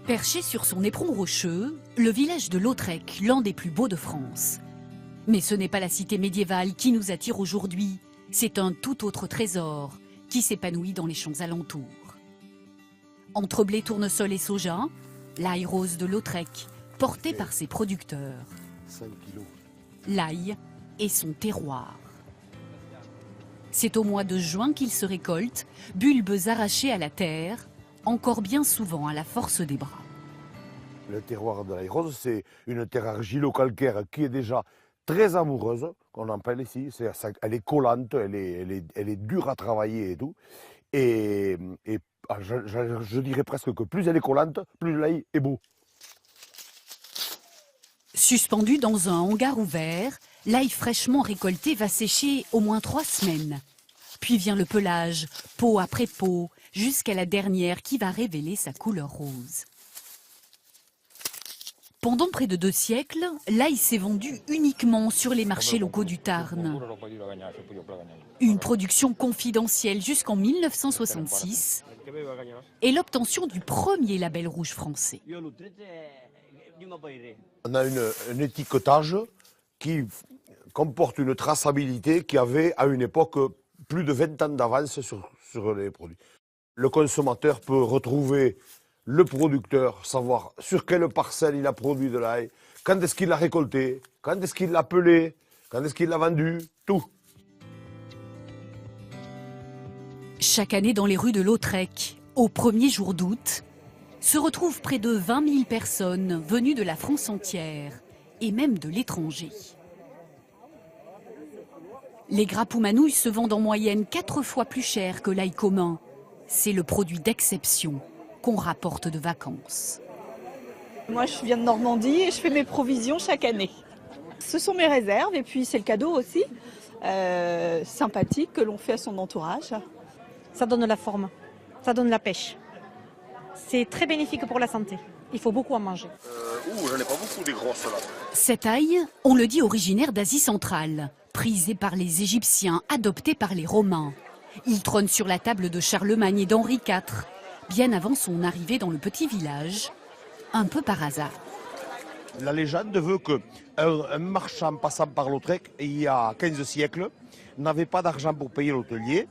Perché sur son éperon rocheux, le village de Lautrec, l'un des plus beaux de France. Mais ce n'est pas la cité médiévale qui nous attire aujourd'hui, c'est un tout autre trésor qui s'épanouit dans les champs alentours. Entre blé, tournesol et soja, l'ail rose de Lautrec, porté par ses producteurs. 5 kilos. L'ail est son terroir. C'est au mois de juin qu'il se récolte, bulbes arrachées à la terre, encore bien souvent à la force des bras. Le terroir de l'ail rose, c'est une terre argilo-calcaire qui est déjà très amoureuse, qu'on appelle ici. Elle est collante, elle est dure à travailler et tout. Et je dirais presque que plus elle est collante, plus l'ail est beau. Suspendu dans un hangar ouvert, l'ail fraîchement récolté va sécher au moins 3 semaines. Puis vient le pelage, peau après peau, jusqu'à la dernière qui va révéler sa couleur rose. Pendant près de 2 siècles, l'ail s'est vendu uniquement sur les marchés locaux du Tarn. Une production confidentielle jusqu'en 1966 et l'obtention du premier label rouge français. On a un étiquetage qui comporte une traçabilité qui avait à une époque plus de 20 ans d'avance sur les produits. Le consommateur peut retrouver le producteur, savoir sur quelle parcelle il a produit de l'ail, quand est-ce qu'il l'a récolté, quand est-ce qu'il l'a pelé, quand est-ce qu'il l'a vendu, tout. Chaque année dans les rues de Lautrec, au premier jour d'août, se retrouvent près de 20 000 personnes venues de la France entière et même de l'étranger. Les grappes ou manouilles se vendent en moyenne 4 fois plus cher que l'ail commun. C'est le produit d'exception qu'on rapporte de vacances. Moi, je viens de Normandie et je fais mes provisions chaque année. Ce sont mes réserves et puis c'est le cadeau aussi sympathique que l'on fait à son entourage. Ça donne la forme, ça donne la pêche. C'est très bénéfique pour la santé. Il faut beaucoup en manger. J'en ai pas beaucoup des grosses là. Cet ail, on le dit originaire d'Asie centrale, prisé par les Égyptiens, adopté par les Romains. Il trône sur la table de Charlemagne et d'Henri IV, bien avant son arrivée dans le petit village, un peu par hasard. La légende veut qu'un marchand passant par Lautrec, il y a 15 siècles, n'avait pas d'argent pour payer l'hôtelier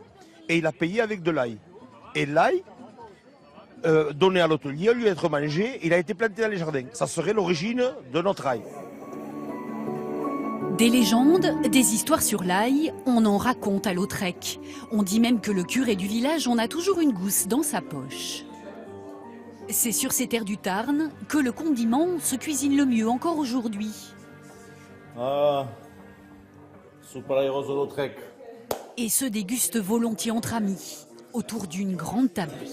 et il a payé avec de l'ail. Et l'ail, donné à l'hôtelier, lui être mangé, il a été planté dans les jardins. Ça serait l'origine de notre ail. Des légendes, des histoires sur l'ail, on en raconte à Lautrec. On dit même que le curé du village en a toujours une gousse dans sa poche. C'est sur ces terres du Tarn que le condiment se cuisine le mieux encore aujourd'hui. Ah, soupe à l'ail rose de Lautrec. Et se déguste volontiers entre amis, autour d'une grande tablée.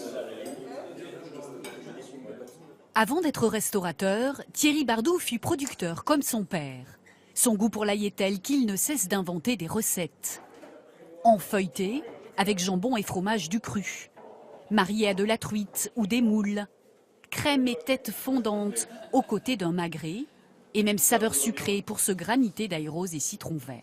Avant d'être restaurateur, Thierry Bardou fut producteur comme son père. Son goût pour l'ail est tel qu'il ne cesse d'inventer des recettes. En feuilleté, avec jambon et fromage du cru. Marié à de la truite ou des moules. Crème et tête fondante aux côtés d'un magret. Et même saveur sucrée pour se graniter d'ail rose et citron vert.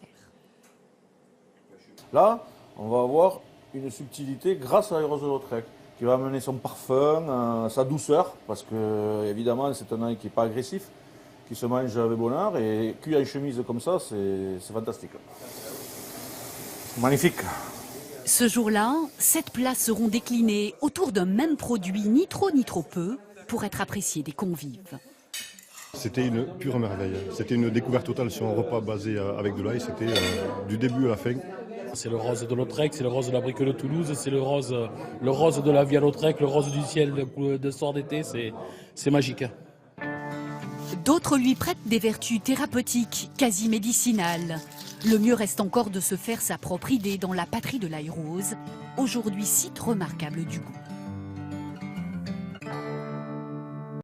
Là, on va avoir une subtilité grâce à l'ail rose de Lautrec, qui va amener son parfum, sa douceur, parce que évidemment c'est un ail qui n'est pas agressif, qui se mange avec bonheur, et cuit en chemise comme ça, c'est fantastique. Magnifique. Ce jour-là, 7 plats seront déclinés autour d'un même produit, ni trop ni trop peu, pour être apprécié des convives. C'était une pure merveille. C'était une découverte totale sur un repas basé avec de l'ail. C'était du début à la fin. C'est le rose de Lautrec, c'est le rose de la brique de Toulouse, c'est le rose de la vie à Lautrec, le rose du ciel de soir d'été, c'est magique. D'autres lui prêtent des vertus thérapeutiques, quasi médicinales. Le mieux reste encore de se faire sa propre idée dans la patrie de l'ail rose, aujourd'hui site remarquable du goût.